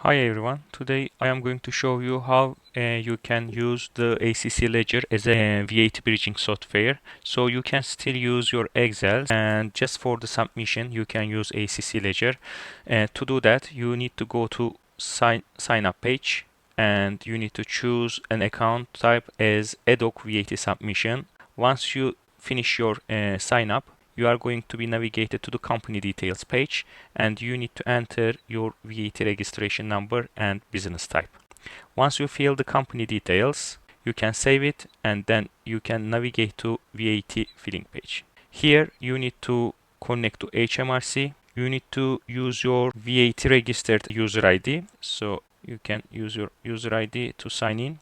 Hi everyone, today I am going to show you how you can use the AccLedger as a VAT bridging software. So you can still use your Excel, and just for the submission you can use AccLedger. To do that you need to go to sign up page, and you need to choose an account type as Ad-hoc VAT Submission. Once you finish your sign up, you are going to be navigated to the company details page, and you need to enter your VAT registration number and business type. Once you fill the company details, you can save it, and then you can navigate to VAT filling page. Here you need to connect to HMRC. You need to use your VAT registered user ID. So you can use your user ID to sign in.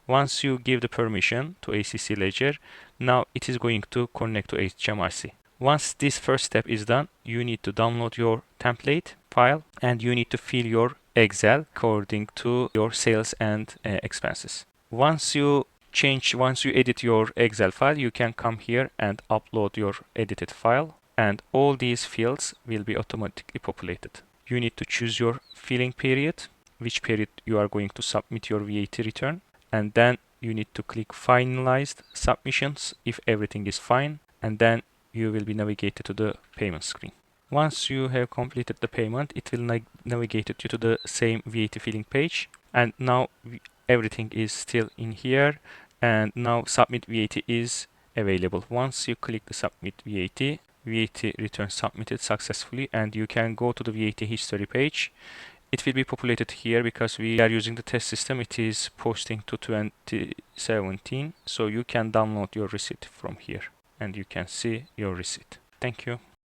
Once you give the permission to AccLedger, now it is going to connect to HMRC. Once this first step is done, you need to download your template file, and you need to fill your Excel according to your sales and expenses. Once you edit your Excel file, you can come here and upload your edited file, and all these fields will be automatically populated. You need to choose your filling period, which period you are going to submit your VAT return, and then you need to click finalized submissions if everything is fine, and then you will be navigated to the payment screen. Once you have completed the payment, it will navigate you to the same VAT filling page, and now everything is still in here, and now submit VAT is available. Once you click the submit VAT, VAT return submitted successfully, and you can go to the VAT history page. It will be populated here because we are using the test system. It is posting to 2017, so you can download your receipt from here and you can see your receipt. Thank you.